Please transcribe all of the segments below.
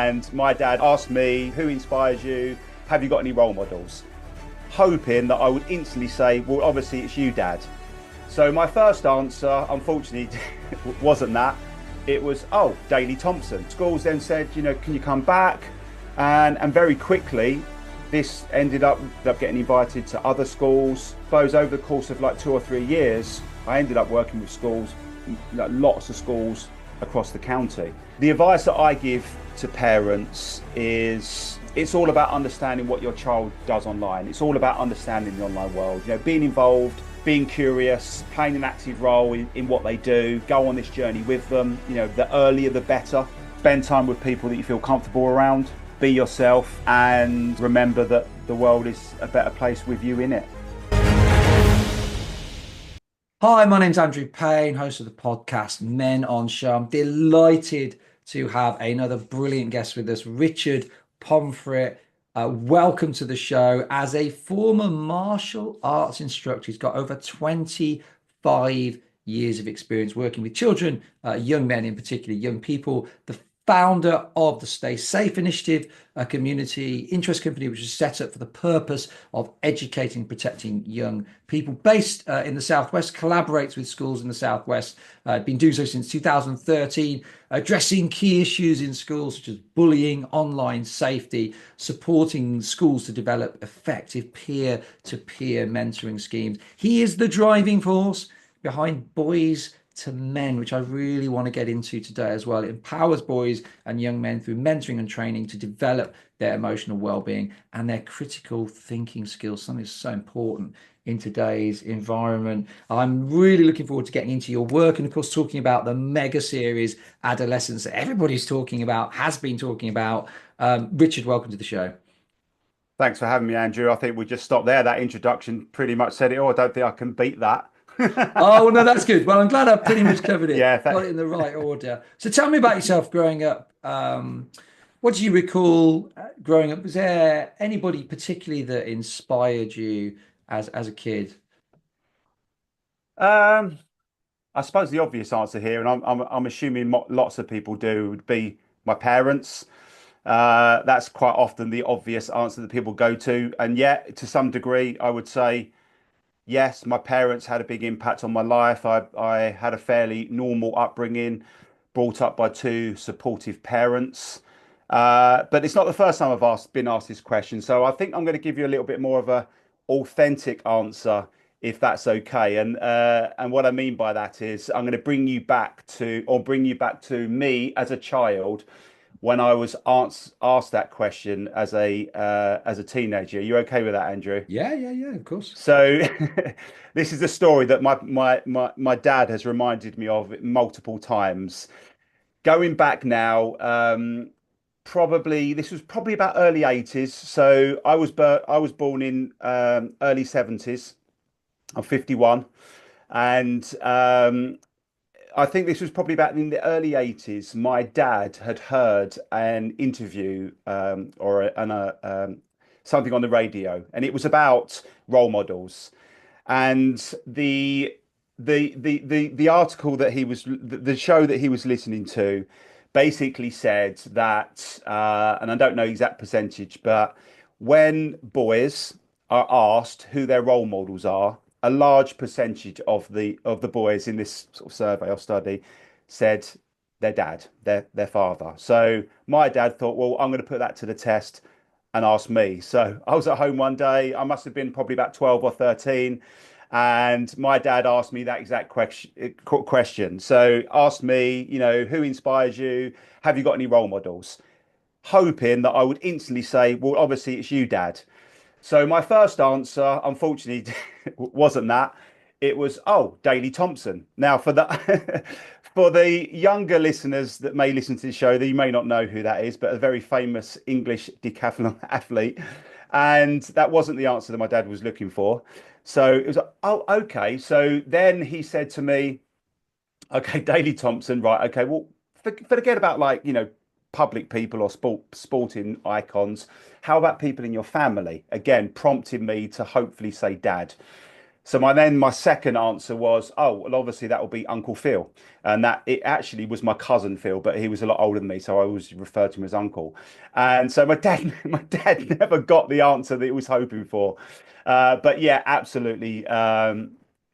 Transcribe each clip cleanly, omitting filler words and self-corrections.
And my dad asked me, who inspires you? Have you got any role models? Hoping that I would instantly say, well, obviously it's you, Dad. So my first answer, unfortunately, wasn't that. It was, oh, Daley Thompson. Schools then said, can you come back? And very quickly, this ended up getting invited to other schools. I suppose over the course of like 2 or 3 years, I ended up working with schools, lots of schools across the county. The advice that I give to parents is it's all about understanding what your child does online. It's all about understanding the online world, being involved, being curious, playing an active role in what they do, go on this journey with them. The earlier the better. Spend time with people that you feel comfortable around, be yourself, and remember that the world is a better place with you in it. Hi, my name's Andrew Payne, host of the podcast Men on Show. I'm delighted to have another brilliant guest with us, Richard Pomfrett. Welcome to the show. As a former martial arts instructor, he's got over 25 years of experience working with children, young men in particular, young people. The founder of the Stay Safe Initiative, a community interest company which was set up for the purpose of educating and protecting young people. Based in the Southwest, collaborates with schools in the Southwest, been doing so since 2013, addressing key issues in schools such as bullying, online safety, supporting schools to develop effective peer-to-peer mentoring schemes. He is the driving force behind Boys to Men, which I really want to get into today as well. It empowers boys and young men through mentoring and training to develop their emotional well-being and their critical thinking skills, something that's so important in today's environment. I'm really looking forward to getting into your work and, of course, talking about the mega series Adolescence that everybody's talking about, has been talking about. Richard, welcome to the show. Thanks for having me, Andrew. I think we just stopped there. That introduction pretty much said it all. I don't think I can beat that. Oh, well, no, that's good. Well, I'm glad I pretty much covered it. Yeah, Got it in the right order. So tell me about yourself growing up. What do you recall growing up? Was there anybody particularly that inspired you as a kid? I suppose the obvious answer here, and I'm assuming lots of people do, would be my parents. That's quite often the obvious answer that people go to, and yet to some degree, I would say yes, my parents had a big impact on my life. I had a fairly normal upbringing, brought up by two supportive parents. But it's not the first time been asked this question. So I think I'm going to give you a little bit more of a authentic answer, if that's okay. And what I mean by that is I'm going to bring you back to me as a child when I was asked that question as a teenager. Are you okay with that, Andrew? Yeah, of course. So this is a story that my dad has reminded me of multiple times. Going back now, probably this was probably about early 80s. So I was born in early 70s. I'm 51, and I think this was probably about in the early 80s. My dad had heard an interview something on the radio, and it was about role models. And the article that the show that he was listening to basically said that, and I don't know exact percentage, but when boys are asked who their role models are, a large percentage of the boys in this sort of survey or study said their dad, their father. So my dad thought, well, I'm going to put that to the test and ask me. So I was at home one day. I must have been probably about 12 or 13. And my dad asked me that exact question. So asked me, who inspires you? Have you got any role models? Hoping that I would instantly say, well, obviously it's you, Dad. So my first answer, unfortunately, wasn't that. It was, oh, Daley Thompson. Now, for the for the younger listeners that may listen to the show, that you may not know who that is, but a very famous English decathlon athlete. And that wasn't the answer that my dad was looking for. So it was, oh, okay. So then he said to me, okay, Daley Thompson, right? Okay, well, forget about public people or sporting icons. How about people in your family? Again, prompted me to hopefully say dad. So my second answer was, oh, well, obviously that will be Uncle Phil, and that it actually was my cousin Phil, but he was a lot older than me, so I always referred to him as Uncle. And so my dad, my dad never got the answer that he was hoping for. But yeah, absolutely.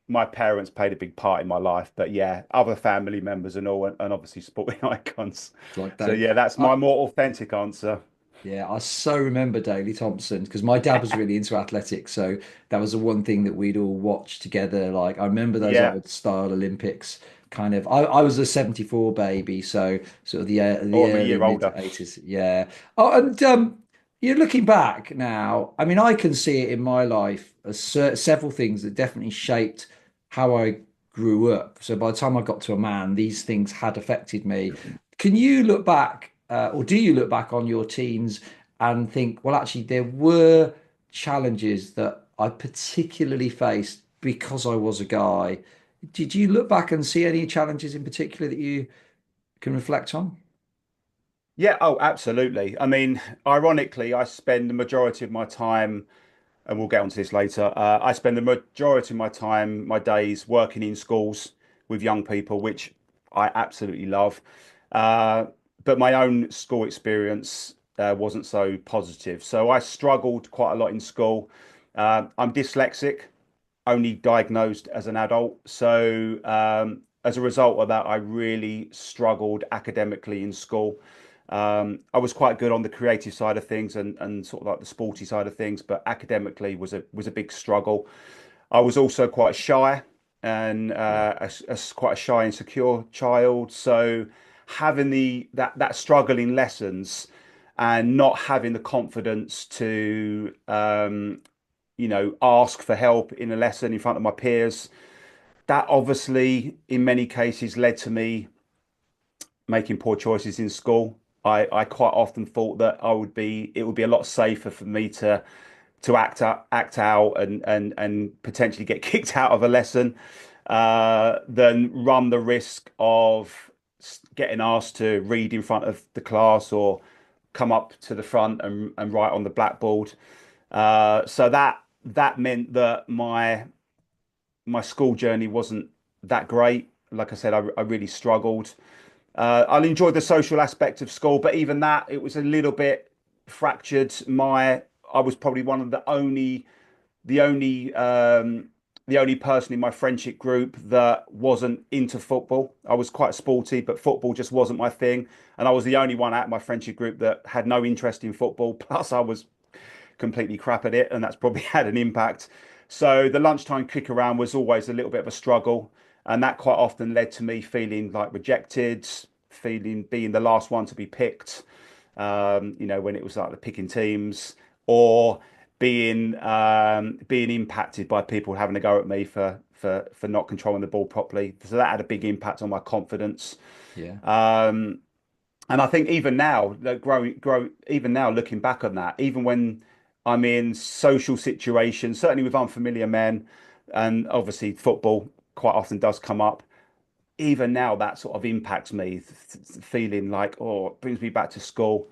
My parents played a big part in my life, but yeah, other family members and all, and obviously sporting icons. Like So Dave. yeah, that's my more authentic answer. Yeah, I so remember Daley Thompson because my dad was really into athletics, so that was the one thing that we'd all watch together. Like I remember those Yeah, old style Olympics. Kind of, I was a '74 baby, so sort of the or I'm a early year mid older. '80s. Yeah. Oh, and you're looking back now. I mean, I can see it in my life as several things that definitely shaped how I grew up. So by the time I got to a man, these things had affected me. Can you look back, or do you look back on your teens and think, well, actually, there were challenges that I particularly faced because I was a guy? Did you look back and see any challenges in particular that you can reflect on? Yeah, oh, absolutely. I mean, ironically, I spend the majority of my time, and we'll get onto this later. I spend the majority of my time, my days working in schools with young people, which I absolutely love. Uh, but my own school experience wasn't so positive. So I struggled quite a lot in school. I'm dyslexic, only diagnosed as an adult. So as a result of that, I really struggled academically in school. I was quite good on the creative side of things and sort of like the sporty side of things, but academically was a big struggle. I was also quite shy and quite a shy, insecure child. So having that struggle in lessons and not having the confidence to ask for help in a lesson in front of my peers, that obviously in many cases led to me making poor choices in school. I quite often thought that it would be a lot safer for me to act out and potentially get kicked out of a lesson than run the risk of getting asked to read in front of the class or come up to the front and write on the blackboard. So that meant that my school journey wasn't that great. Like I said, I really struggled. I enjoyed the social aspect of school, but even that, it was a little bit fractured. I was probably one of the only, the only person in my friendship group that wasn't into football. I was quite sporty, but football just wasn't my thing. And I was the only one out of my friendship group that had no interest in football. Plus, I was completely crap at it, and that's probably had an impact. So the lunchtime kick around was always a little bit of a struggle, and that quite often led to me feeling like rejected, feeling being the last one to be picked. When it was like the picking teams, or being impacted by people having a go at me for not controlling the ball properly. So that had a big impact on my confidence. Yeah. And I think even now, like even now, looking back on that, even when I'm in social situations, certainly with unfamiliar men, and obviously football quite often does come up. Even now, that sort of impacts me, feeling like, oh, it brings me back to school.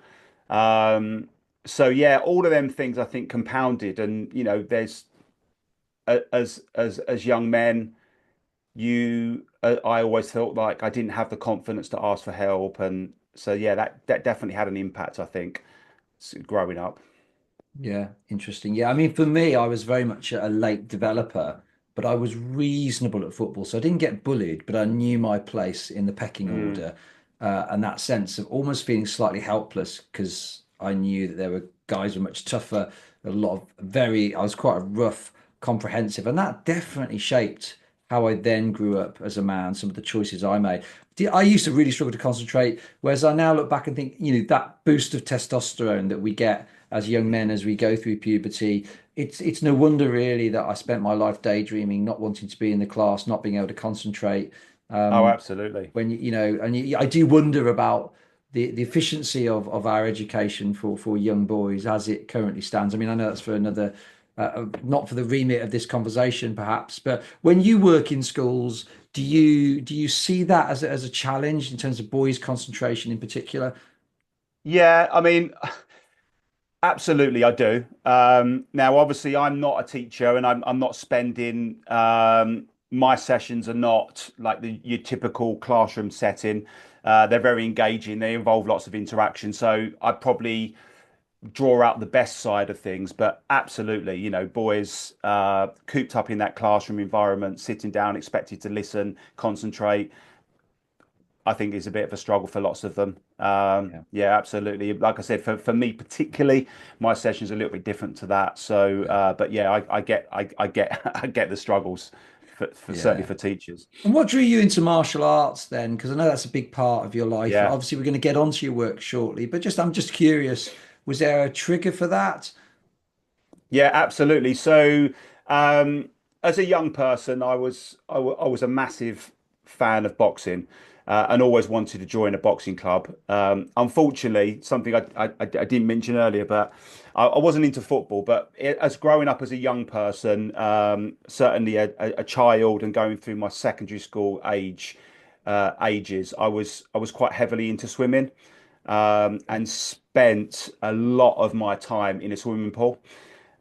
Um, so yeah, all of them things I think compounded, and there's as young men, I always felt like I didn't have the confidence to ask for help, and so yeah, that definitely had an impact, I think, growing up. Yeah, interesting. Yeah, I mean, for me, I was very much a late developer, but I was reasonable at football. So I didn't get bullied, but I knew my place in the pecking Mm. order. And that sense of almost feeling slightly helpless because I knew that there were guys who were much tougher, a lot of I was quite a rough, comprehensive, and that definitely shaped how I then grew up as a man, some of the choices I made. I used to really struggle to concentrate, whereas I now look back and think, that boost of testosterone that we get as young men as we go through puberty, it's no wonder really that I spent my life daydreaming, not wanting to be in the class, not being able to concentrate. Oh, absolutely. When I do wonder about the efficiency of our education for young boys as it currently stands. I mean, I know that's for another, not for the remit of this conversation, perhaps, but when you work in schools, do you see that as a challenge in terms of boys' concentration in particular? Yeah, I mean, Absolutely, I do. Now, obviously, I'm not a teacher, and I'm not spending my sessions are not like your typical classroom setting. They're very engaging. They involve lots of interaction. So I probably draw out the best side of things. But absolutely, boys cooped up in that classroom environment, sitting down, expected to listen, concentrate. I think is a bit of a struggle for lots of them. Yeah. Yeah, absolutely. Like I said, for me particularly, my session's a little bit different to that. So, but yeah, I get, I get the struggles for certainly Yeah. for teachers. And what drew you into martial arts then? Because I know that's a big part of your life. Yeah. Obviously, we're going to get onto your work shortly, but I'm just curious, was there a trigger for that? Yeah, absolutely. So, um, as a young person, I was a massive fan of boxing, and always wanted to join a boxing club. Unfortunately, something I didn't mention earlier, but I wasn't into football. But as growing up as a young person, certainly a child and going through my secondary school ages, I was quite heavily into swimming, and spent a lot of my time in a swimming pool.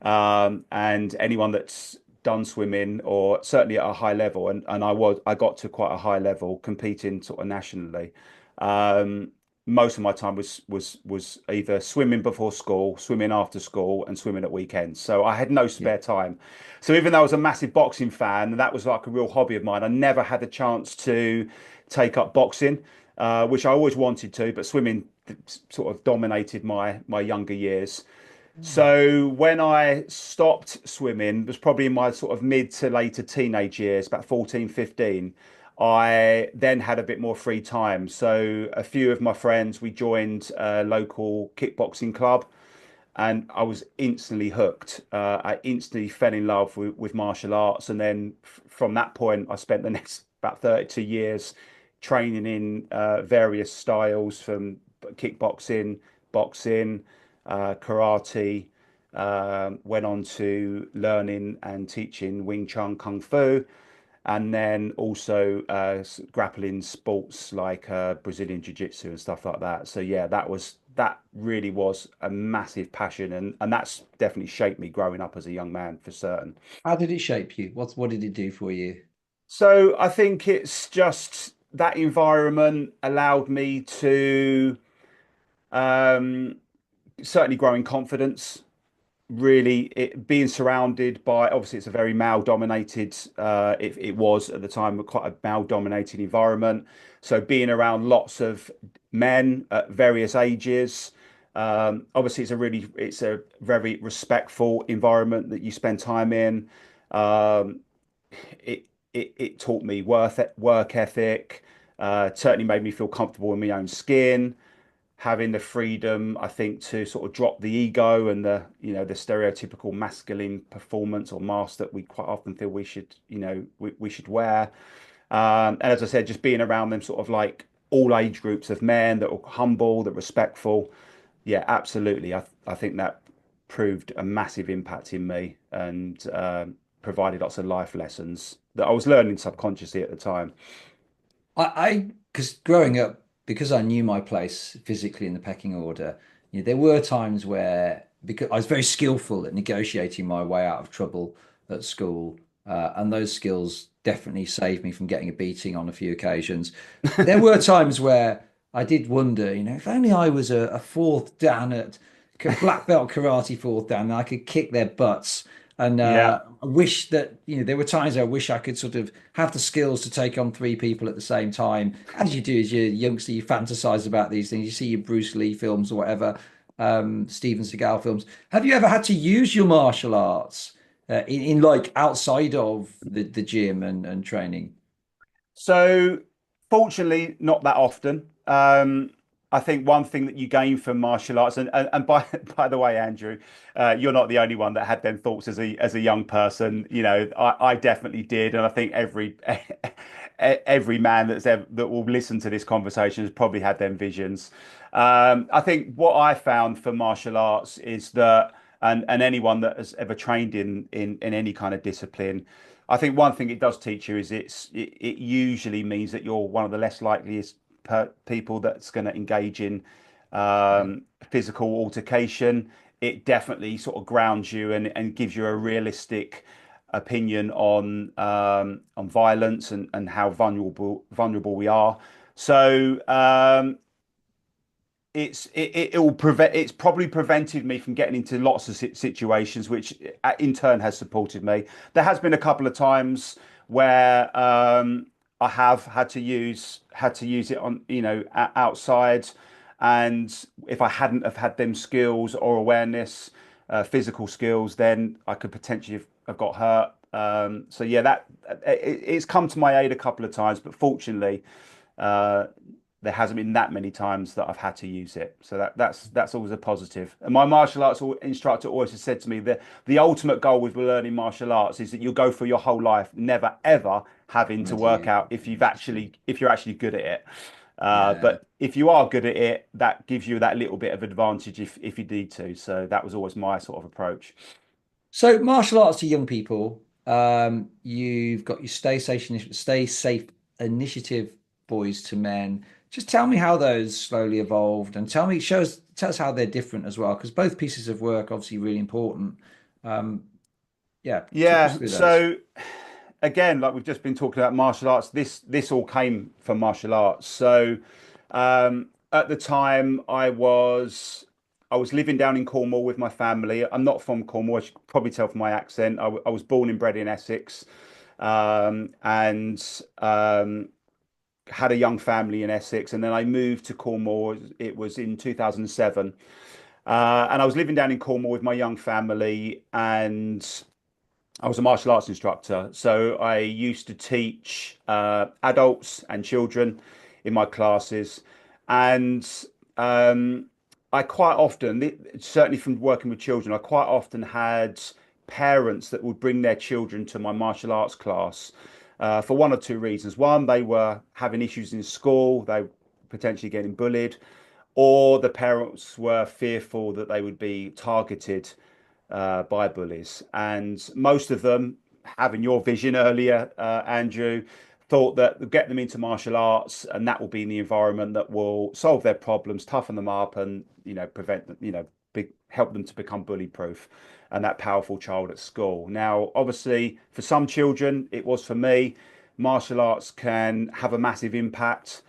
And anyone that's done swimming or certainly at a high level, and I got to quite a high level competing sort of nationally. Um, Most of my time was either swimming before school, swimming after school, and swimming at weekends. So I had no Yeah. spare time. So even though I was a massive boxing fan, and that was like a real hobby of mine, I never had the chance to take up boxing, which I always wanted to, but swimming sort of dominated my younger years. Mm. So when I stopped swimming, it was probably in my sort of mid to later teenage years, about 14, 15. I then had a bit more free time. So a few of my friends, we joined a local kickboxing club, and I was instantly hooked. I instantly fell in love with martial arts. And then from that point, I spent the next about 32 years training in various styles from kickboxing, boxing, karate. Went on to learning and teaching Wing Chun Kung Fu, and then also grappling sports like Brazilian Jiu-Jitsu and stuff like that. So yeah, that really was a massive passion, and that's definitely shaped me growing up as a young man for certain. How did it shape you? What did it do for you? So I think it's just that environment allowed me to um, certainly grow in confidence. Really, it being surrounded by, obviously it's a very male dominated, it was at the time quite a male dominated environment, so being around lots of men at various ages, obviously it's a very respectful environment that you spend time in. um, it taught me work ethic, certainly made me feel comfortable in my own skin, having the freedom, I think, to sort of drop the ego and the stereotypical masculine performance or mask that we quite often feel we should, we should wear. And as I said, just being around them sort of like all age groups of men that are humble, that are respectful. Yeah, absolutely. I think that proved a massive impact in me, and provided lots of life lessons that I was learning subconsciously at the time. Because growing up, because I knew my place physically in the pecking order, there were times where, because I was very skillful at negotiating my way out of trouble at school, and those skills definitely saved me from getting a beating on a few occasions. There were times where I did wonder, if only I was a fourth dan at black belt karate fourth dan, I could kick their butts. And Yeah. I wish that, there were times I wish I could sort of have the skills to take on three people at the same time. As you do as you're a youngster, you fantasize about these things. You see your Bruce Lee films or whatever, Steven Seagal films. Have you ever had to use your martial arts in like outside of the gym and training? So, fortunately, not that often. I think one thing that you gain from martial arts, and by by the way, Andrew, you're not the only one that had them thoughts as a young person. I definitely did, and I think every man that will listen to this conversation has probably had them visions. I think what I found for martial arts is that, and anyone that has ever trained in any kind of discipline, I think one thing it does teach you is it usually means that you're one of the less likeliest people that's going to engage in Yeah. physical altercation. it definitely sort of grounds you and gives you a realistic opinion on violence and how vulnerable we are. So it's probably prevented me from getting into lots of situations, which in turn has supported me. There has been a couple of times where I have had to use it on, outside, and if I hadn't have had them skills or awareness, physical skills, then I could potentially have got hurt. So yeah, it's come to my aid a couple of times, but fortunately, uh, there hasn't been that many times that I've had to use it. So that's always a positive. And my martial arts instructor always has said to me that the ultimate goal with learning martial arts is that you'll go through your whole life never ever having to Having to work use out it. if you're actually good at it. Yeah. But if you are good at it, that gives you that little bit of advantage if you need to. So that was always my sort of approach. So martial arts to young people, you've got your stay safe initiative, boys to men. Just tell me how those slowly evolved, and tell us how they're different as well, because both pieces of work obviously really important. Um, yeah, talk us Yeah. through those. So again, like we've just been talking about martial arts, this all came from martial arts. So at the time, I was living down in Cornwall with my family. I'm not from Cornwall, as you can probably tell from my accent. I was born and bred in Essex, and had a young family in Essex, and then I moved to Cornwall. It was in 2007, and I was living down in Cornwall with my young family, and I was a martial arts instructor, so I used to teach adults and children in my classes, and um, I quite often, certainly from working with children, I quite often had parents that would bring their children to my martial arts class for one or two reasons. One, they were having issues in school, they were potentially getting bullied, or the parents were fearful that they would be targeted by bullies. And most of them, having your vision earlier, Andrew, thought that get them into martial arts and that will be in the environment that will solve their problems, toughen them up, and prevent them, help them to become bully proof and that powerful child at school. Now, obviously, for some children, it was for me. Martial arts can have a massive impact,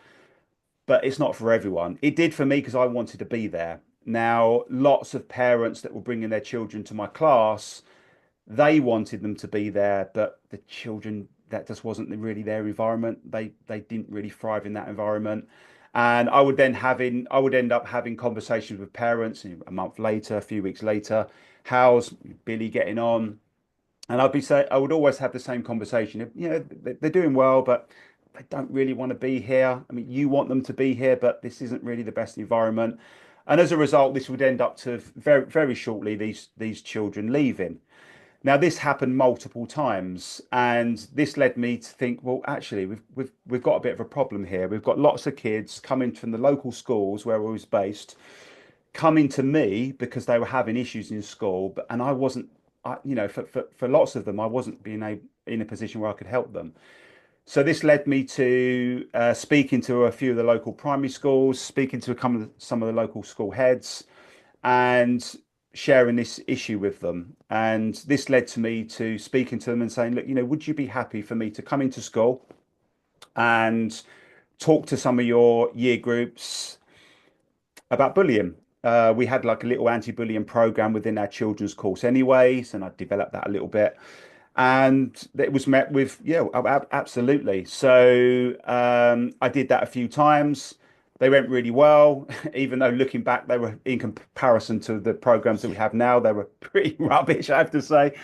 but it's not for everyone. It did for me because I wanted to be there. Now, lots of parents that were bringing their children to my class, they wanted them to be there, but the children, that just wasn't really their environment. They didn't really thrive in that environment. And I would end up having conversations with parents a month later, a few weeks later. How's Billy getting on? And I would always have the same conversation. They're doing well, but they don't really want to be here. I mean, you want them to be here, but this isn't really the best environment. And as a result, this would end up to very, very shortly these children leaving. Now, this happened multiple times, and this led me to think, well, actually, we've got a bit of a problem here. We've got lots of kids coming from the local schools where I was based, coming to me because they were having issues in school, and I wasn't, for lots of them, I wasn't in a position where I could help them. So this led me to speaking to a few of the local primary schools, speaking to some of the local school heads, and sharing this issue with them. And this led to me to speaking to them and saying, look, would you be happy for me to come into school and talk to some of your year groups about bullying? We had like a little anti-bullying program within our children's course anyways, and I developed that a little bit. And it was met with, yeah, absolutely. So I did that a few times. They went really well, even though looking back, they were in comparison to the programs that we have now, they were pretty rubbish, I have to say.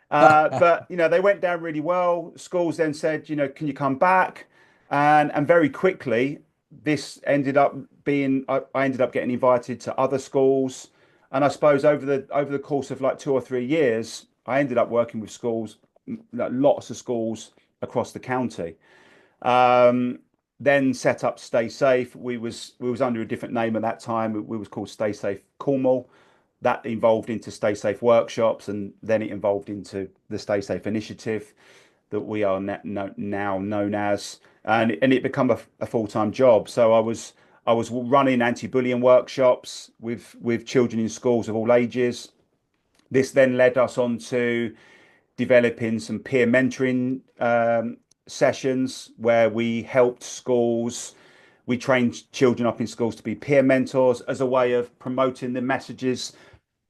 But they went down really well. Schools then said, can you come back? And very quickly, this ended up being, I ended up getting invited to other schools. And I suppose over the course of like 2 or 3 years, I ended up working with schools, lots of schools across the county. Um, then set up Stay Safe. We was under a different name at that time. We was called Stay Safe Cornwall. That evolved into Stay Safe workshops, and then it evolved into the Stay Safe initiative that we are now known as, and it became a full-time job. So I was running anti-bullying workshops with children in schools of all ages. This then led us on to developing some peer mentoring sessions where we helped schools. We trained children up in schools to be peer mentors as a way of promoting the messages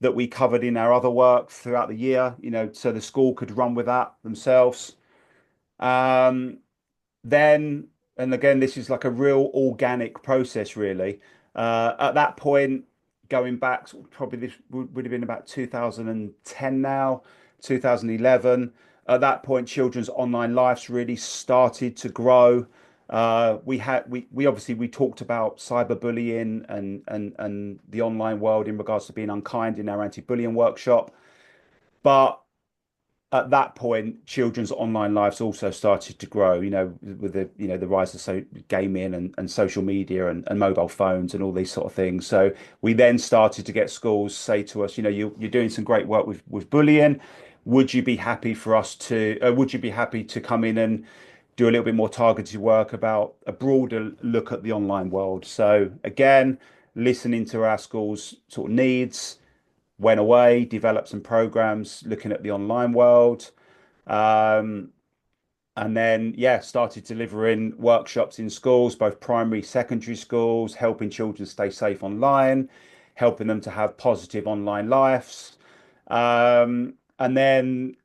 that we covered in our other work throughout the year, so the school could run with that themselves. Um, then, and again, this is like a real organic process, really. At that point, going back, probably this would have been about 2010 now, 2011. At that point, children's online lives really started to grow. We obviously we talked about cyberbullying and the online world in regards to being unkind in our anti-bullying workshop, but at that point, children's online lives also started to grow, with the rise of gaming and social media and mobile phones and all these sort of things. So we then started to get schools say to us, you're doing some great work with bullying. Would you be happy for us to, would you be happy to come in and do a little bit more targeted work about a broader look at the online world? So again, listening to our schools' sort of needs, went away, developed some programs looking at the online world. Um, and then, yeah, started delivering workshops in schools, both primary, secondary schools, helping children stay safe online, helping them to have positive online lives. And then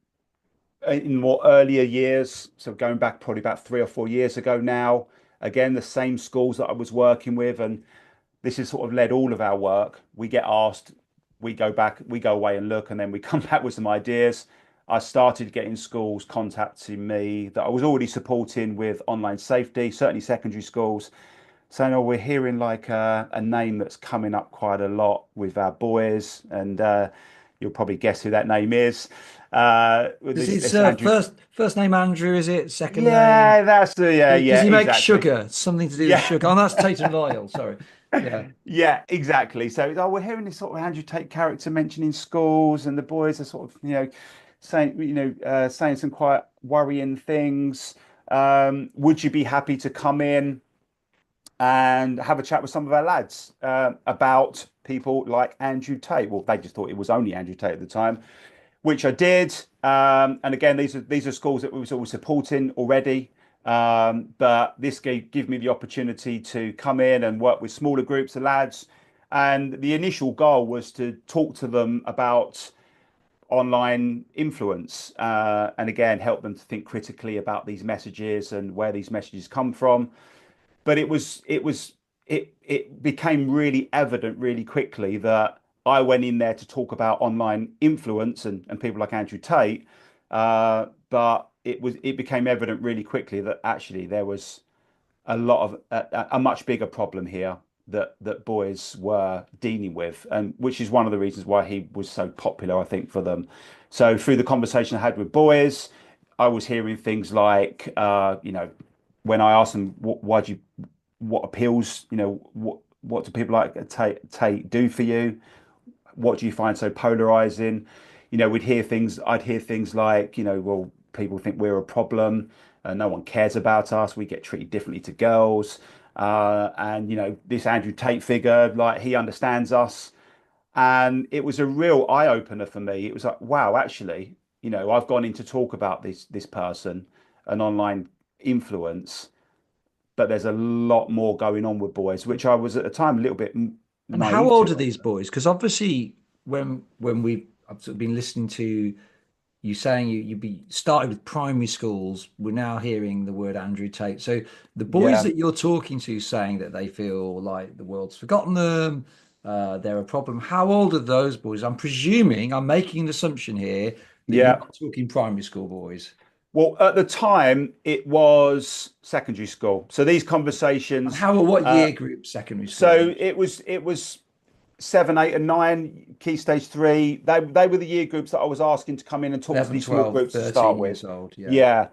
in more earlier years, so going back probably about 3 or 4 years ago now, again, the same schools that I was working with, and this has sort of led all of our work. We get asked, we go back, we go away and look, and then we come back with some ideas. I started getting schools contacting me that I was already supporting with online safety, certainly secondary schools, saying, "Oh, we're hearing like a name that's coming up quite a lot with our boys," and you'll probably guess who that name is. Is his This Andrew. first name Andrew? Is it second name? Yeah, that's the yeah, Does yeah, he make exactly. sugar? Something to do with Yeah. sugar? Oh, that's Tate and Lyle. Sorry. Yeah. Yeah, exactly. So, oh, we're hearing this sort of Andrew Tate character mentioned in schools, and the boys are sort of, saying, saying some quite worrying things. Would you be happy to come in and have a chat with some of our lads about people like Andrew Tate? Well, they just thought it was only Andrew Tate at the time, which I did. And again, these are schools that we were supporting already. But this gave me the opportunity to come in and work with smaller groups of lads. And the initial goal was to talk to them about online influence, and again, help them to think critically about these messages and where these messages come from. But it became really evident really quickly that I went in there to talk about online influence and people like Andrew Tate, but it became evident really quickly that actually there was a lot of a much bigger problem here that boys were dealing with, and which is one of the reasons why he was so popular, I think, for them. So through the conversation I had with boys, I was hearing things like, when I asked them, what appeals, what do people like Tate do for you? What do you find so polarizing? I'd hear things like, well, people think we're a problem, no one cares about us, we get treated differently to girls. And this Andrew Tate figure, like he understands us. And it was a real eye opener for me. It was like, wow, actually, I've gone in to talk about this person, an online influence, but there's a lot more going on with boys, which I was at the time a little bit And how naive old are to. these boys? Because obviously, when we I've sort of been listening to you saying you be started with primary schools, we're now hearing the word Andrew Tate. So the boys Yeah, that you're talking to saying that they feel like the world's forgotten them, they're a problem. How old are those boys? I'm making an assumption here that you're yeah. not talking primary school boys. Well, at the time, it was secondary school. So these And conversations, what uh, year group secondary school? so it was 7, 8, and 9, key stage 3. They were the year groups that I was asking to come in and talk to 11, these small 12, groups to start 13 with. years old. Yeah.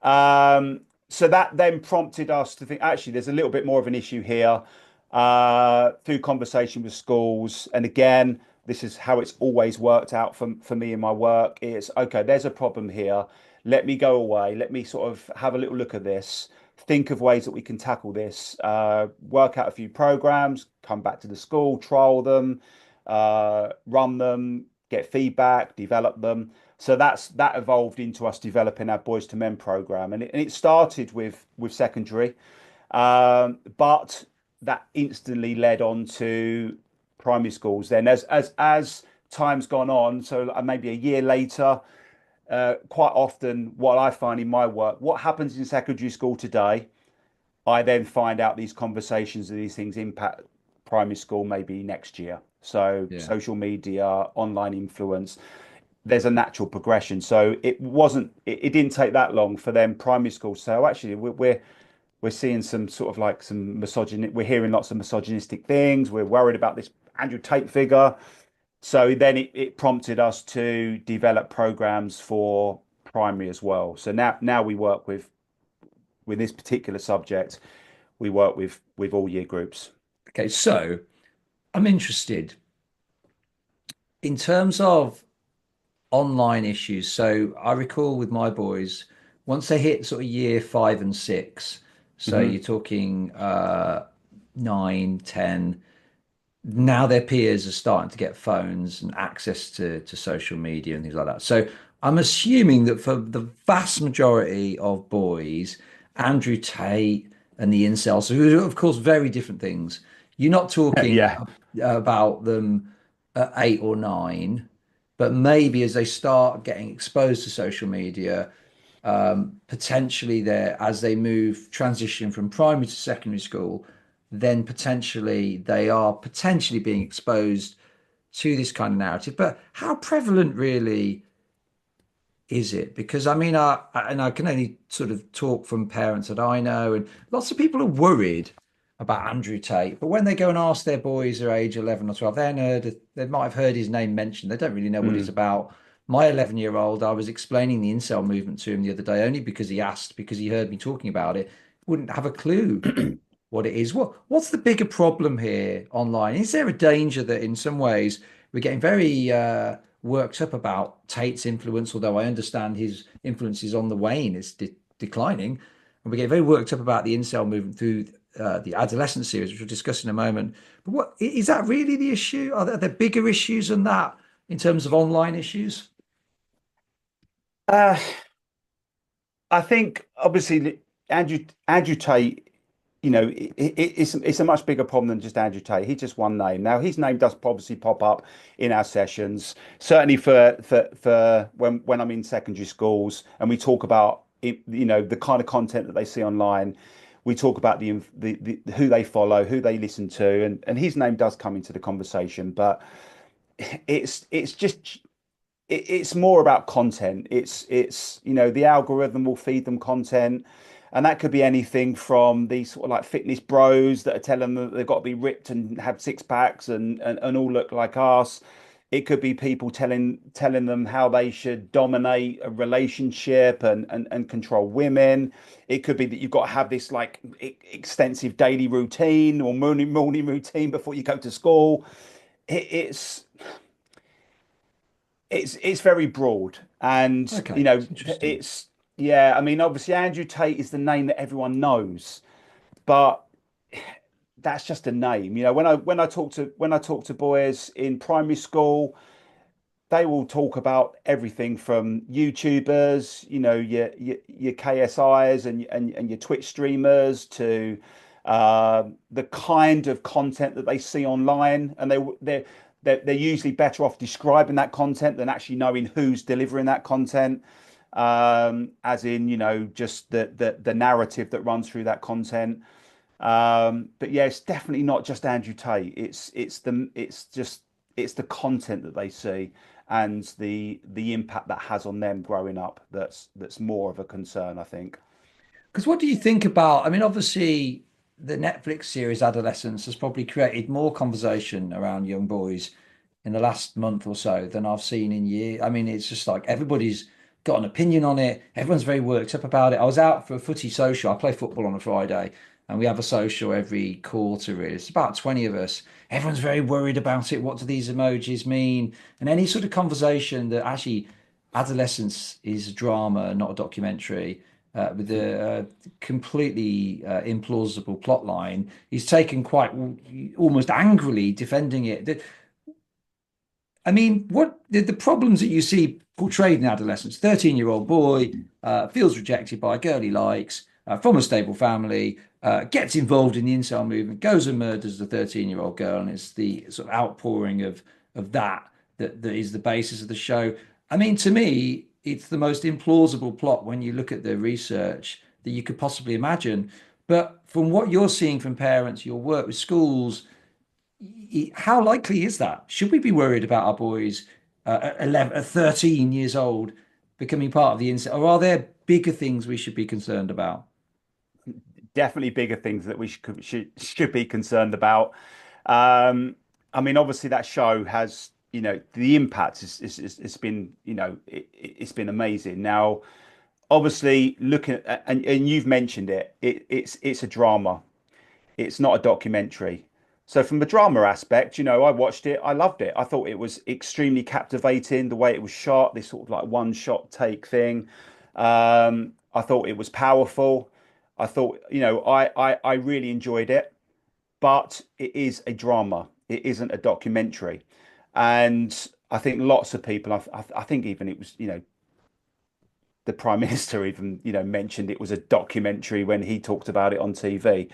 Yeah. So that then prompted us to think actually there's a little bit more of an issue here, through conversation with schools. And again, this is how it's always worked out for me in my work. It's okay, there's a problem here. Let me go away. Let me sort of have a little look at this. think of ways that we can tackle this, work out a few programs, come back to the school, trial them, run them, get feedback, develop them. So that evolved into us developing our Boys to Men program, and it started with secondary, but that instantly led on to primary schools. Then, as time's gone on, so maybe a year later, quite often what I find in my work, what happens in secondary school today, I then find out these conversations and these things impact primary school maybe next year. So Yeah. social media, online influence, there's a natural progression. So it didn't take that long for them primary school. So actually we're seeing some sort of like some misogyny. We're hearing lots of misogynistic things. We're worried about this Andrew Tate figure. So then it prompted us to develop programs for primary as well. So now we work with this particular subject. We work with all year groups. Okay, so I'm interested in terms of online issues. So I recall with my boys, once they hit sort of year 5 and 6, so Hmm. you're talking 9, 10, now their peers are starting to get phones and access to social media and things like that. So I'm assuming that for the vast majority of boys, Andrew Tate and the incels, who are of course very different things, you're not talking Yeah. about them at 8 or 9, but maybe as they start getting exposed to social media, potentially there as they move transition from primary to secondary school, then potentially they are potentially being exposed to this kind of narrative. But how prevalent really is it? Because I mean, and I can only sort of talk from parents that I know, and lots of people are worried about Andrew Tate. But when they go and ask their boys their age 11 or 12, they might have heard his name mentioned. They don't really know what he's Mm. about. My 11-year-old, I was explaining the incel movement to him the other day only because he asked, because he heard me talking about it. Wouldn't have a clue what it is. What's the bigger problem here online? Is there a danger that in some ways we're getting very worked up about Tate's influence, although I understand his influence is on the wane, it's declining, and we get very worked up about the incel movement through the Adolescence series, which we'll discuss in a moment. But what is that really the issue? Are there bigger issues than that in terms of online issues? Uh, I think obviously Andrew Tate, it's a much bigger problem than just Andrew Tate. He's just one name. Now his name does obviously pop up in our sessions, certainly for when I'm in secondary schools and we talk about it, the kind of content that they see online. We talk about the who they follow, who they listen to, and his name does come into the conversation, but it's just it's more about content. It's the algorithm will feed them content, and that could be anything from these sort of like fitness bros that are telling them that they've got to be ripped and have six packs and all look like us. It could be people telling them how they should dominate a relationship and control women. It could be that you've got to have this like extensive daily routine or morning routine before you go to school. It's it's very broad, and Okay, it's interesting. it's yeah. I mean, obviously, Andrew Tate is the name that everyone knows, but that's just a name. When I talk to boys in primary school, they will talk about everything from YouTubers, your KSIs and your Twitch streamers to the kind of content that they see online, and they're usually better off describing that content than actually knowing who's delivering that content. As in, just the narrative that runs through that content. But yeah, it's definitely not just Andrew Tate. It's the content that they see and the impact that has on them growing up that's more of a concern, I think. Because what do you think about? I mean, obviously, the Netflix series Adolescence has probably created more conversation around young boys in the last month or so than I've seen in years. I mean, it's just like everybody's got an opinion on it. Everyone's very worked up about it. I was out for a footy social. I play football on a Friday, and we have a social every quarter, really. It's about 20 of us. Everyone's very worried about it. What do these emojis mean? And any sort of conversation that actually Adolescence is a drama, not a documentary, with a completely implausible plot line. He's taken quite almost angrily defending it. I mean, what the problems that you see portrayed in Adolescence? 13-year-old boy feels rejected by a girl he likes from a stable family, gets involved in the incel movement, goes and murders the 13-year-old girl, and it's the sort of outpouring of that is the basis of the show. I mean, to me, it's the most implausible plot when you look at the research that you could possibly imagine. But from what you're seeing from parents, your work with schools, how likely is that? Should we be worried about our boys at 11, at 13 years old becoming part of the incel, or are there bigger things we should be concerned about? Definitely bigger things that we should be concerned about. Um, I mean, obviously that show has, the impact it's been, it's been amazing. Now, obviously, looking at, and you've mentioned it's a drama. It's not a documentary. So from the drama aspect, I watched it. I loved it. I thought it was extremely captivating, the way it was shot, this sort of like one shot take thing. I thought it was powerful. I thought, I really enjoyed it, but it is a drama. It isn't a documentary. And I think lots of people, I think even it was, the Prime Minister even, mentioned it was a documentary when he talked about it on TV.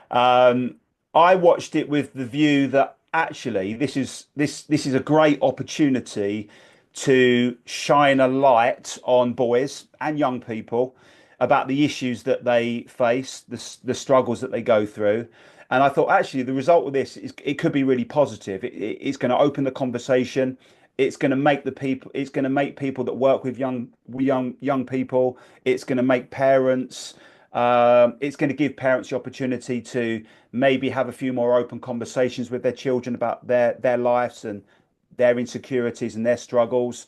Um, I watched it with the view that actually this is a great opportunity to shine a light on boys and young people about the issues that they face, the struggles that they go through. And I thought actually the result of this is it could be really positive. It's going to open the conversation. It's going to make the people. It's going to make people that work with young people. It's going to make parents. It's going to give parents the opportunity to maybe have a few more open conversations with their children about their lives and their insecurities and their struggles.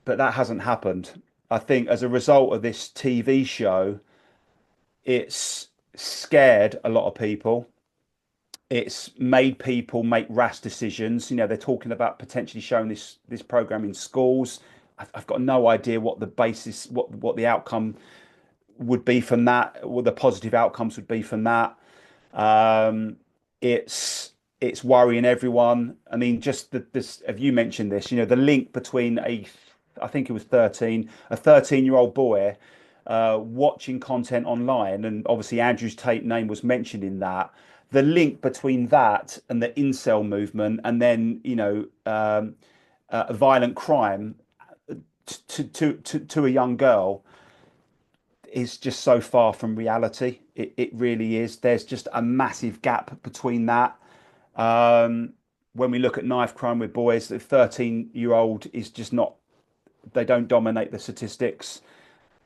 But that hasn't happened. I think as a result of this TV show, it's scared a lot of people. It's made people make rash decisions. They're talking about potentially showing this program in schools. I've got no idea what the basis, what the outcome would be from that, what the positive outcomes would be from that. Um, it's worrying everyone. I mean, just this. Have you mentioned this? The link between I think it was 13, a 13-year-old boy watching content online, and obviously Andrew's Tate name was mentioned in that. The link between that and the incel movement, and then violent crime to a young girl is just so far from reality. It really is. There's just a massive gap between that. When we look at knife crime with boys, the 13-year-old is just not, they don't dominate the statistics.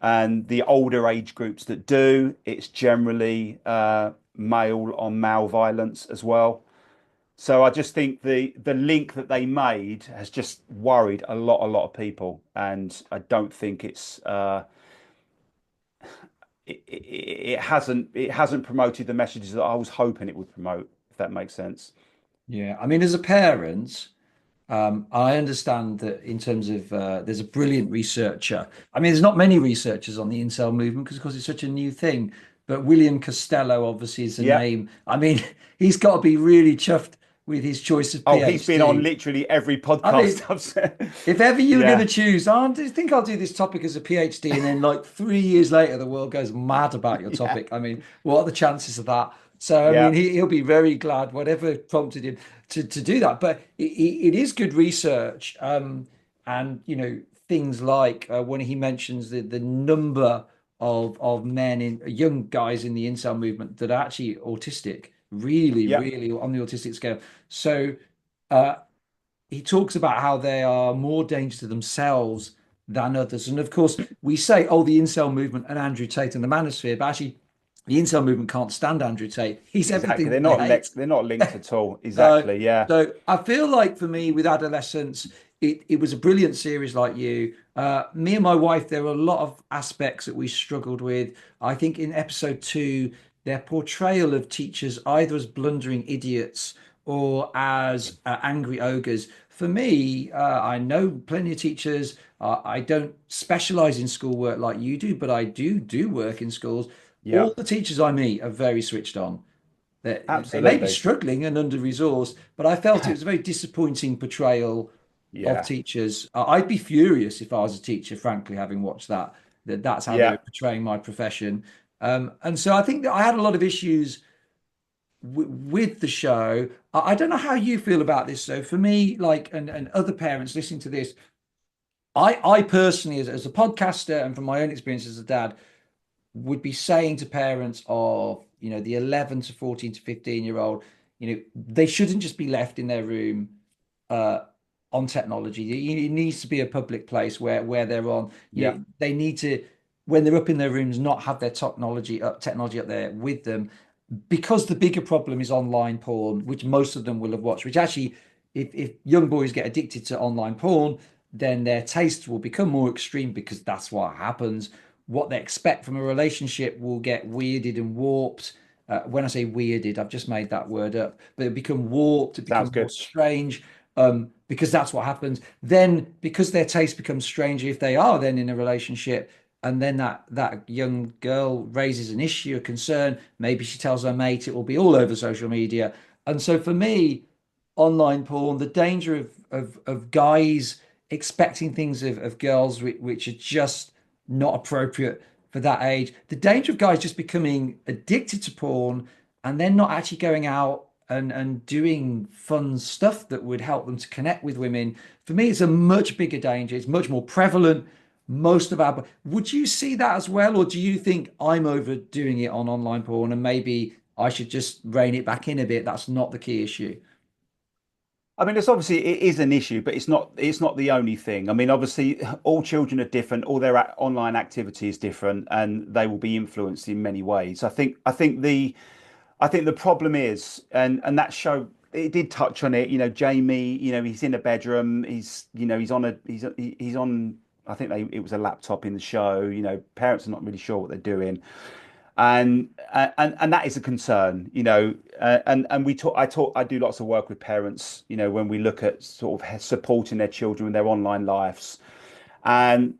And the older age groups that do, it's generally male on male violence as well. So I just think the link that they made has just worried a lot of people, and I don't think it hasn't promoted the messages that I was hoping it would promote, if that makes sense. Yeah, I mean, as a parent, I understand that in terms of there's a brilliant researcher. I mean, there's not many researchers on the incel movement because, of course, it's such a new thing. But William Costello obviously is a Yeah. name. I mean, he's got to be really chuffed with his choice of Oh, he's been on PhD. literally every I mean, podcast I've said. if ever you were going to Yeah. choose, I think I'll do this topic as a PhD, and then like 3 years later, the world goes mad about your Yeah. topic. I mean, what are the chances of that? So, I mean, Yeah. he'll be very glad, whatever prompted him to do that. But it is good research. And, things like when he mentions the number of men in young guys in the incel movement that are actually autistic, really, Yeah. really on the autistic scale. So, uh, he talks about how they are more dangerous to themselves than others. And of course, we say, oh, the incel movement and Andrew Tate and the manosphere, but actually, the incel movement can't stand Andrew Tate. He's Exactly. everything They're that they not hate. they're not linked at all. Uh, Exactly. Yeah. so I feel like for me with Adolescence, it was a brilliant series like you. Me and my wife, there were a lot of aspects that we struggled with. I think in episode 2, their portrayal of teachers either as blundering idiots or as angry ogres for me, I know plenty of teachers. I don't specialize in schoolwork like you do, but I do work in schools. Yeah, All the teachers I meet are very switched on. They may be absolutely. struggling and under-resourced, but I felt it was a very disappointing portrayal of Yeah, teachers. I'd be furious if I was a teacher, frankly, having watched that's how they were yeah. portraying my profession. And so I think that I had a lot of issues with the show. I don't know how you feel about this. So for me, like, and other parents listening to this, I personally, as a podcaster and from my own experience as a dad, would be saying to parents of, the 11 to 14 to 15-year-old, they shouldn't just be left in their room uh, on technology. It needs to be a public place where they're on. Yeah. They need to, when they're up in their rooms, not have their technology up there with them, because the bigger problem is online porn, which most of them will have watched. Which actually, if young boys get addicted to online porn, then their tastes will become more extreme because that's what happens. What they expect from a relationship will get weirded and warped. When I say weirded, I've just made that word up, but it become warped, it Sounds become more good. strange, because that's what happens. Then, because their taste becomes stranger, if they are then in a relationship, and then that young girl raises an issue, a concern, maybe she tells her mate, it will be all over social media. And so for me, online porn, the danger of guys expecting things of girls which are just not appropriate for that age. The danger of guys just becoming addicted to porn and then not actually going out and doing fun stuff that would help them to connect with women. For me, it's a much bigger danger. It's much more prevalent. Most of our, would you see that as well, or do you think I'm overdoing it on online porn and maybe I should just rein it back in a bit? That's not the key issue. I mean, it's obviously it is an issue, but it's not the only thing. I mean, obviously, all children are different, all their online activity is different, and they will be influenced in many ways. I think the problem is, and that show it did touch on it. Jamie, he's in a bedroom. He's on he's on. I think it was a laptop in the show. Parents are not really sure what they're doing, and that is a concern. And I do lots of work with parents. When we look at sort of supporting their children with their online lives, and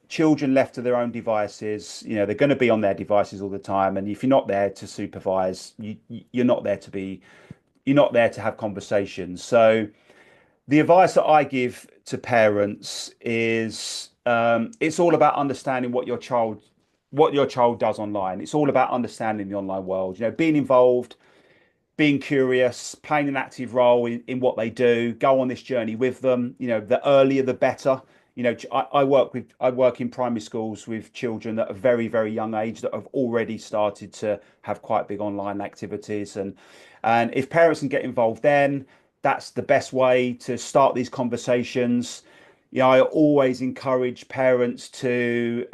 children left to their own devices, they're going to be on their devices all the time, and if you're not there to supervise, you're not there to have conversations. So the advice that I give to parents is, it's all about understanding what your child does online. It's all about understanding the online world, being involved, being curious, playing an active role in what they do, go on this journey with them. The earlier the better. I work in primary schools with children that are very, very young age that have already started to have quite big online activities. And if parents can get involved then, that's the best way to start these conversations. I always encourage parents to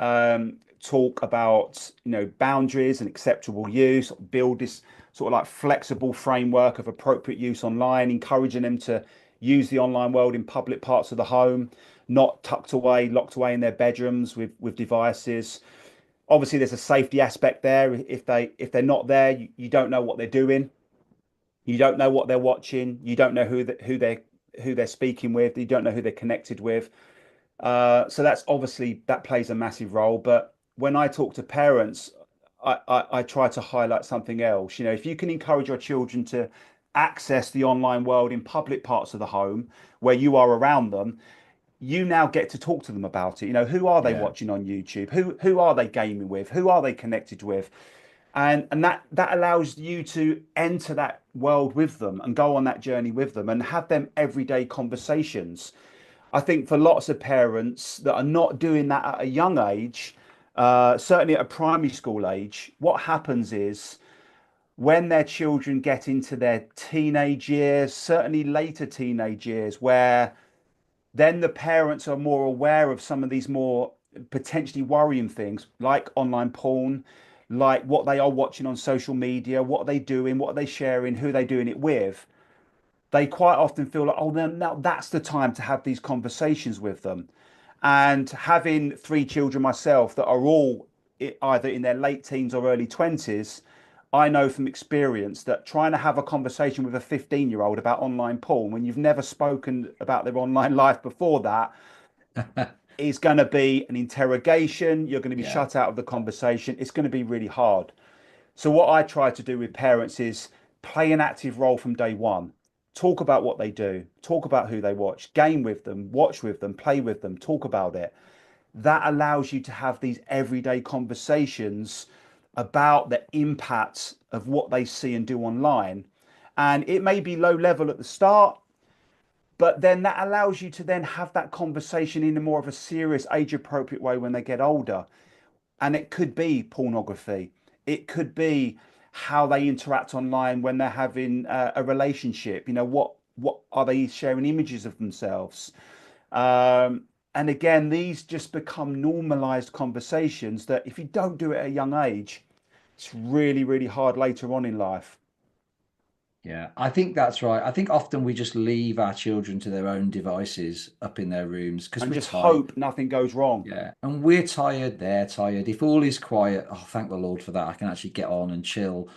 talk about boundaries and acceptable use, build this sort of like flexible framework of appropriate use online, encouraging them to use the online world in public parts of the home, not tucked away, locked away in their bedrooms with devices. Obviously, there's a safety aspect there. If they're not there, you don't know what they're doing, you don't know what they're watching, you don't know who they're speaking with, you don't know who they're connected with. So that plays a massive role. But when I talk to parents, I try to highlight something else. If you can encourage your children to access the online world in public parts of the home where you are around them, you now get to talk to them about it. Who are they Yeah. watching on YouTube? Who are they gaming with? Who are they connected with? And that allows you to enter that world with them and go on that journey with them and have them everyday conversations. I think for lots of parents that are not doing that at a young age, certainly at a primary school age, what happens is when their children get into their teenage years, certainly later teenage years, where then the parents are more aware of some of these more potentially worrying things like online porn, like what they are watching on social media, what are they doing, what are they sharing, who are they doing it with. They quite often feel like, oh, now that's the time to have these conversations with them. And having three children myself that are all either in their late teens or early 20s, I know from experience that trying to have a conversation with a 15-year-old about online porn when you've never spoken about their online life before that is going to be an interrogation. You're going to be Yeah. shut out of the conversation. It's going to be really hard. So, what I try to do with parents is play an active role from day one. Talk about what they do, talk about who they watch, game with them, watch with them, play with them, talk about it. That allows you to have these everyday conversations about the impacts of what they see and do online. And it may be low level at the start, but then that allows you to then have that conversation in a more of a serious, age appropriate way when they get older. And it could be pornography, it could be how they interact online when they're having a relationship. What are they sharing images of themselves? And again, these just become normalized conversations that if you don't do it at a young age, it's really, really hard later on in life. Yeah, I think that's right. I think often we just leave our children to their own devices up in their rooms because And we're just tired. hope nothing goes wrong. Yeah, and we're tired, they're tired. If all is quiet, oh, thank the Lord for that. I can actually get on and chill.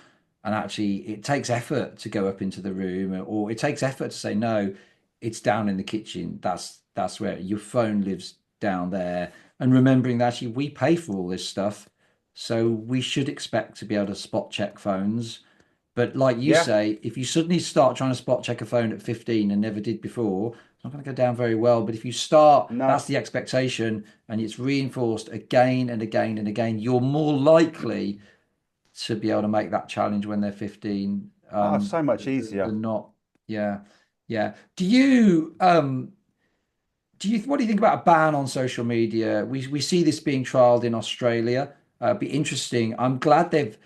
And actually, it takes effort to go up into the room, or it takes effort to say, no, it's down in the kitchen. That's where your phone lives down there. And remembering that actually we pay for all this stuff. So we should expect to be able to spot check phones. But like you Yeah, say, if you suddenly start trying to spot check a phone at 15 and never did before, it's not going to go down very well. But if you start, no. that's the expectation, and it's reinforced again and again and again, you're more likely to be able to make that challenge when they're 15 Oh, so much easier. than not. Yeah. Yeah. Do you what do you think about a ban on social media? We see this being trialed in Australia. Be interesting. I'm glad they've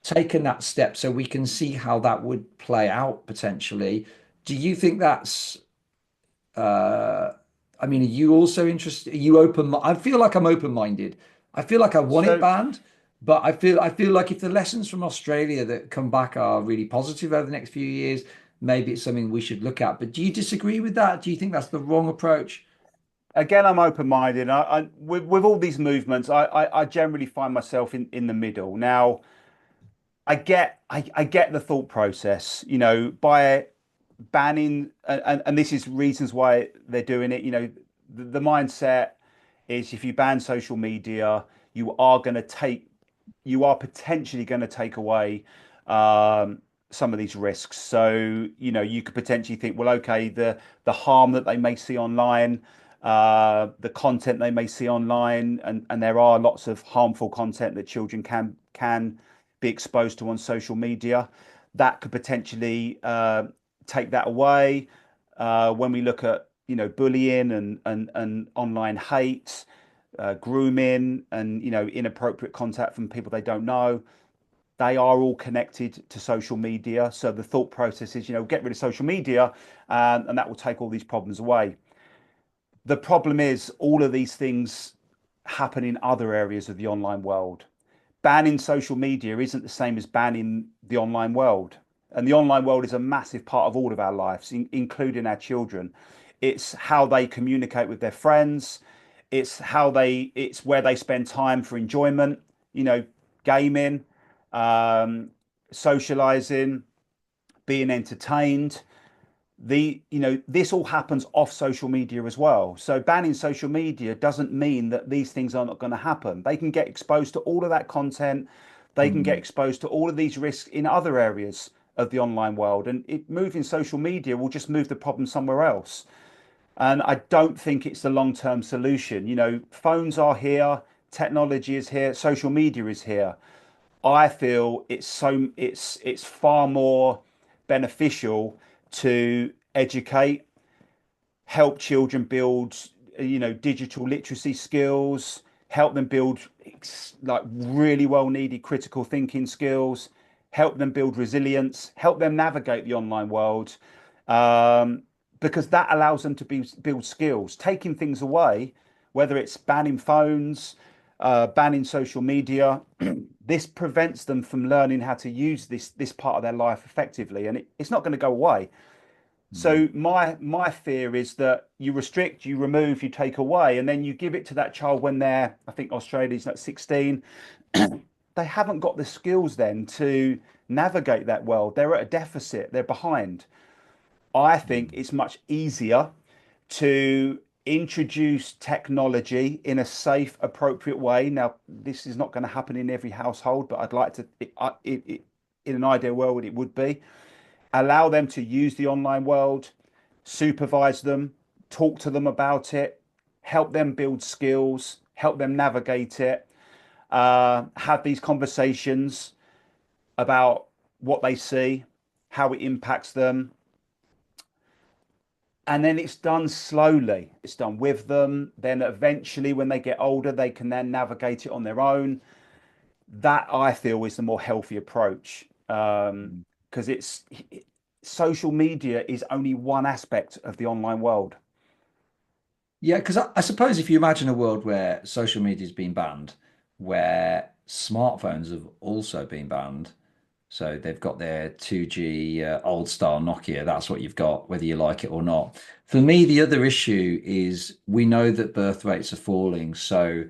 taken that step so we can see how that would play out potentially. Do you think that's uh I mean, are you also interested? Are you open? I feel like I'm open-minded. I feel like I want it So banned, but I feel like if the lessons from Australia that come back are really positive over the next few years, maybe it's something we should look at. But do you disagree with that? Do you think that's the wrong approach? again, I'm open-minded. With all these movements, I generally find myself in the middle. Now, I get the thought process, by banning, and this is reasons why they're doing it. The mindset is if you ban social media, you are going to take, you are potentially going to take away some of these risks. So, you could potentially think, well, okay, the harm that they may see online, the content they may see online, and there are lots of harmful content that children can be exposed to on social media. That could potentially take that away. When we look at bullying and online hate, grooming, and inappropriate contact from people they don't know, they are all connected to social media. So the thought process is, get rid of social media, and that will take all these problems away. The problem is all of these things happen in other areas of the online world. Banning social media isn't the same as banning the online world. And the online world is a massive part of all of our lives, including our children. It's how they communicate with their friends. It's where they spend time for enjoyment, gaming, um, socializing, being entertained. This all happens off social media as well. So banning social media doesn't mean that these things are not going to happen. They can get exposed to all of that content. They can get Hmm. exposed to all of these risks in other areas of the online world, and moving social media will just move the problem somewhere else. And I don't think it's the long-term solution. Phones are here, technology is here, social media is here. I feel it's far more beneficial to educate, help children build, digital literacy skills, help them build like really well needed critical thinking skills, help them build resilience, help them navigate the online world, um, because that allows them to build skills. Taking things away, whether it's banning phones, banning social media, this prevents them from learning how to use this part of their life effectively, and it's not going to go away. Hmm. So my fear is that you restrict, you remove, you take away, and then you give it to that child when they're, I think Australia's like 16. They they haven't got the skills then to navigate that world. They're at a deficit, they're behind. I think Mm. it's much easier to introduce technology in a safe, appropriate way. Now, this is not going to happen in every household, but I'd like to, in an ideal world, it would be. Allow them to use the online world, supervise them, talk to them about it, help them build skills, help them navigate it, have these conversations about what they see, how it impacts them, and then it's done slowly. It's done with them. Then eventually, when they get older, they can then navigate it on their own. That I feel is the more healthy approach, Mm. because social media is only one aspect of the online world. Yeah, because I suppose if you imagine a world where social media has been banned, where smartphones have also been banned, so they've got their 2G old style Nokia, that's what you've got, whether you like it or not. For me, the other issue is we know that birth rates are falling, so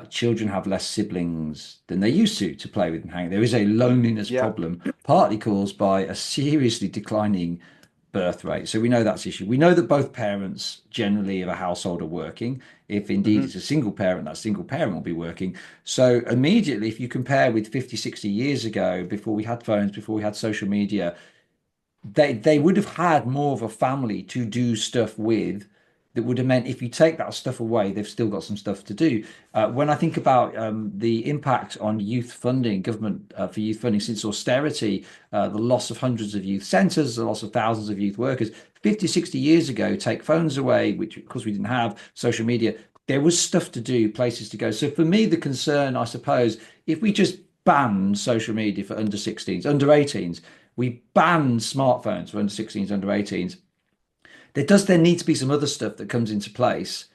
children have less siblings than they used to play with and hang. There is a loneliness Yeah. problem, partly caused by a seriously declining birth rate. So we know that's the issue. We know that both parents generally of a household are working. If indeed Hmm. it's a single parent, that single parent will be working. So immediately, if you compare with 50, 60 years ago, before we had phones, before we had social media, they would have had more of a family to do stuff with. That would have meant if you take that stuff away, they've still got some stuff to do. When I think about the impact on youth funding, government for youth funding since austerity, the loss of hundreds of youth centres, the loss of thousands of youth workers, 50, 60 years ago, take phones away, which of course we didn't have, social media, there was stuff to do, places to go. So for me, the concern, I suppose, if we just ban social media for under 16s, under 18s, we ban smartphones for under 16s, under 18s. There need to be some other stuff that comes into place,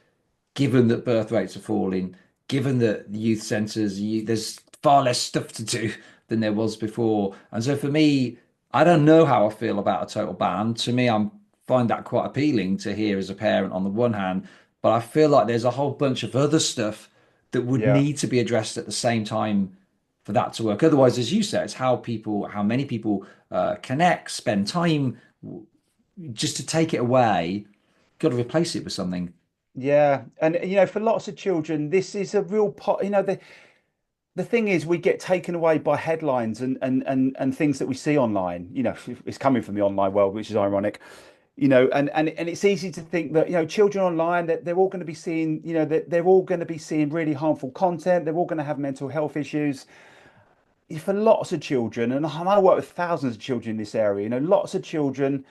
given that birth rates are falling, given that the youth centres, there's far less stuff to do than there was before. And so for me, I don't know how I feel about a total ban. To me, I find that quite appealing to hear as a parent on the one hand, but I feel like there's a whole bunch of other stuff that would Yeah. need to be addressed at the same time for that to work. Otherwise, as you said, it's how many people connect, spend time. Just to take it away, got to replace it with something. Yeah. And for lots of children, this is a real pot. The thing is, we get taken away by headlines and things that we see online. It's coming from the online world, which is ironic. And it's easy to think that children online, that they're all going to be seeing, that they're all going to be seeing really harmful content. They're all going to have mental health issues. For lots of children, and I work with thousands of children in this area. Lots of children,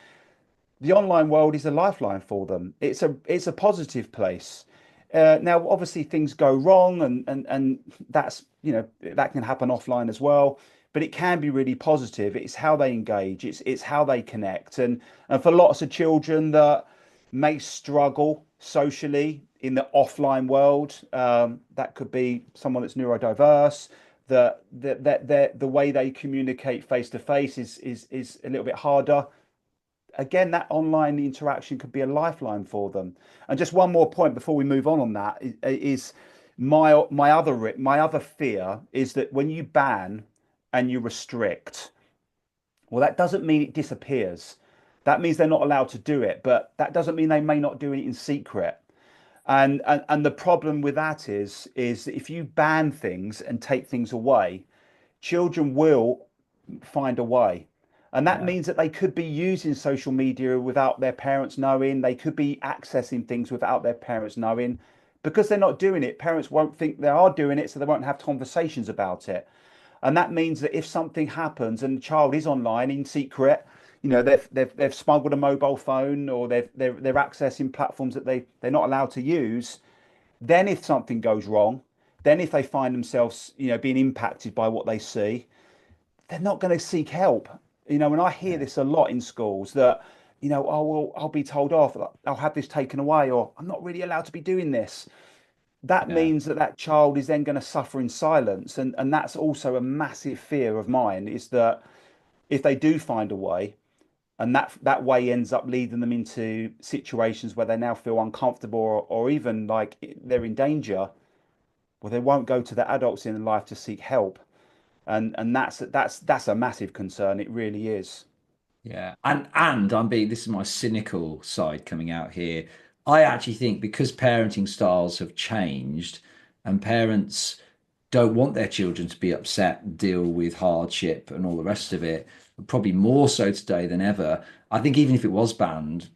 the online world is a lifeline for them. It's a positive place. Now, obviously, things go wrong, and that's that can happen offline as well. But it can be really positive. It's how they engage. It's how they connect. And for lots of children that may struggle socially in the offline world, that could be someone that's neurodiverse. The way they communicate face to face is a little bit harder. Again, that online interaction could be a lifeline for them. And just one more point before we move on that is my other fear is that when you ban and you restrict, well, that doesn't mean it disappears. That means they're not allowed to do it, but that doesn't mean they may not do it in secret. And the problem with that is that if you ban things and take things away, children will find a way. And that Yeah. means that they could be using social media without their parents knowing. They could be accessing things without their parents knowing. Because they're not doing it, parents won't think they are doing it, so they won't have conversations about it. And that means that if something happens and the child is online in secret, they've smuggled a mobile phone, or they're accessing platforms that they're not allowed to use. Then if something goes wrong, then if they find themselves being impacted by what they see, they're not going to seek help. And I hear Yeah. this a lot in schools that, oh, well, I'll be told off, I'll have this taken away, or I'm not really allowed to be doing this. That Yeah. means that that child is then going to suffer in silence. And that's also a massive fear of mine, is that if they do find a way, and that way ends up leading them into situations where they now feel uncomfortable, or even like they're in danger, well, they won't go to the adults in life to seek help. and that's a massive concern. It really is. Yeah, and I'm being this is my cynical side coming out here. I actually think because parenting styles have changed and parents don't want their children to be upset and deal with hardship and all the rest of it, probably more so today than ever. I think even if it was banned,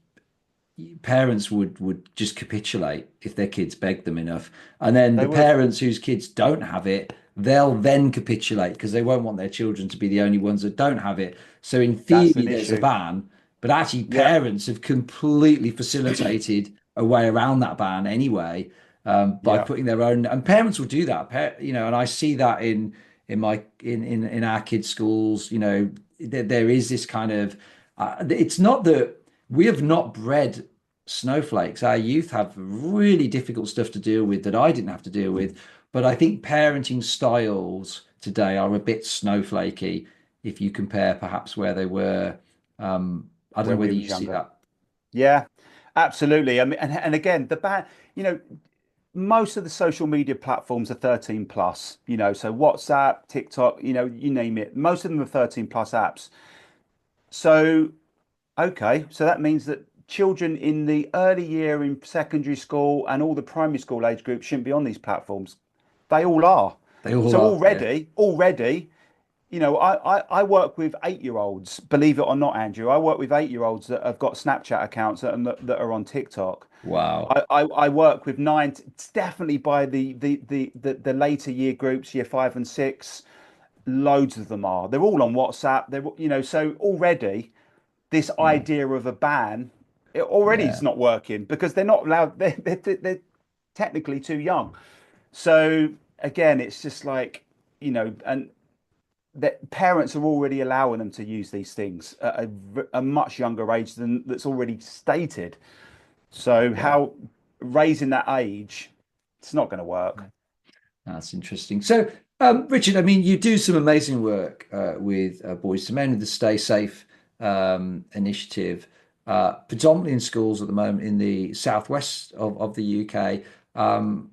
parents would just capitulate if their kids begged them enough. And then They the would. parents whose kids don't have it, they'll then capitulate because they won't want their children to be the only ones that don't have it. So in That's theory, an there's a issue. ban, but actually Yeah, parents have completely facilitated a way around that ban anyway, by yeah. putting their own, and parents will do that. And I see that in our kids' schools, there is this kind of it's not that we have not bred snowflakes. Our youth have really difficult stuff to deal with that I didn't have to deal with. But I think parenting styles today are a bit snowflakey if you compare perhaps where they were. I don't know When we whether was you see younger. that. Yeah, absolutely. I mean, and again, you know, most of the social media platforms are 13 plus, so WhatsApp, TikTok, you name it. Most of them are 13 plus apps. So, okay, so that means that children in the early year in secondary school and all the primary school age groups shouldn't be on these platforms. They all are. They all So are. Yeah. already, I work with 8 year olds, believe it or not, Andrew. I work with 8 year olds that have got Snapchat accounts that are on TikTok. Wow. I work with nine. It's definitely by the later year groups, year 5 and 6. Loads of them are. They're all on WhatsApp. So already this Yeah. idea of a ban, it already is Yeah. not working because they're not allowed. They're technically too young. So again, it's just like, and that parents are already allowing them to use these things at a much younger age than that's already stated. So Yeah. how raising that age, it's not going to work. That's interesting. So, Richard, I mean, you do some amazing work with Boys to Men with the Stay Safe initiative, predominantly in schools at the moment in the southwest of the UK. Um,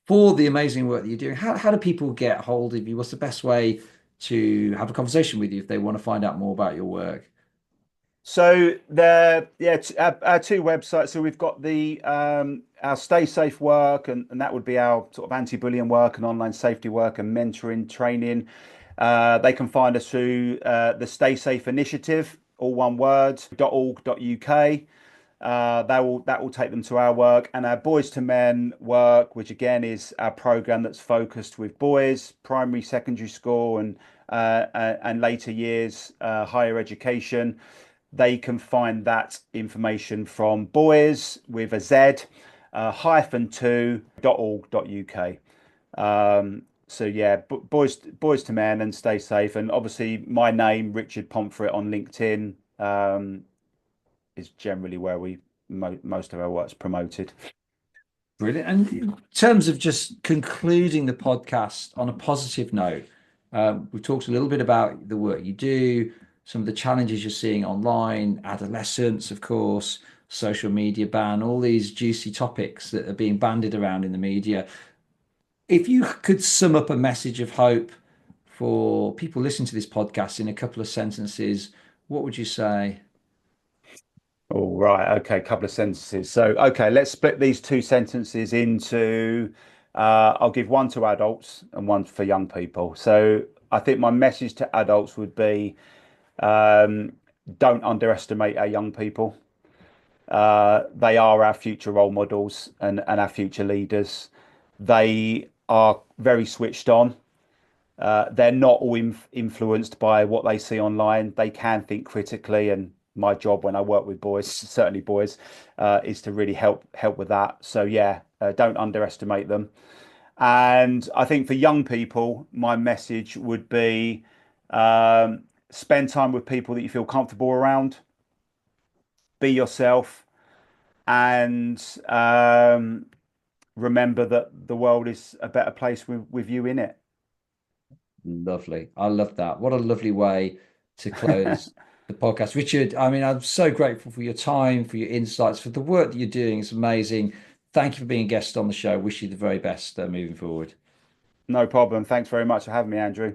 for the amazing work that you're doing, how do people get hold of you? What's the best way to have a conversation with you if they want to find out more about your work? So there, yeah, our two websites. So we've got the our Stay Safe work, and that would be our sort of anti-bullying work and online safety work and mentoring training. They can find us through the Stay Safe Initiative, all one word, .org.uk. That will take them to our work and our Boys to Men work, which again is our program that's focused with boys, primary, secondary school, and later years, higher education. They can find that information from boys with a Z, -2.org.uk. So yeah, boys to men and stay safe. And obviously my name, Richard Pomfrett on LinkedIn, is generally where most of our work's promoted. Brilliant. And in terms of just concluding the podcast on a positive note, we talked a little bit about the work you do, some of the challenges you're seeing online, adolescence, of course, social media ban, all these juicy topics that are being bandied around in the media. If you could sum up a message of hope for people listening to this podcast in a couple of sentences, what would you say? All right. Okay. Couple of sentences. So, okay, let's split these two sentences into, I'll give one to adults and one for young people. So, I think my message to adults would be, um, don't underestimate our young people. They are our future role models and our future leaders. They are very switched on. They're not all influenced by what they see online. They can think critically, and my job when I work with boys, certainly boys, is to really help with that. So yeah, don't underestimate them. And I think for young people, my message would be spend time with people that you feel comfortable around. Be yourself, and remember that the world is a better place with you in it. Lovely. I love that. What a lovely way to close the podcast. Richard, I mean, I'm so grateful for your time, for your insights, for the work that you're doing. It's amazing. Thank you for being a guest on the show. Wish you the very best moving forward. No problem. Thanks very much for having me, Andrew.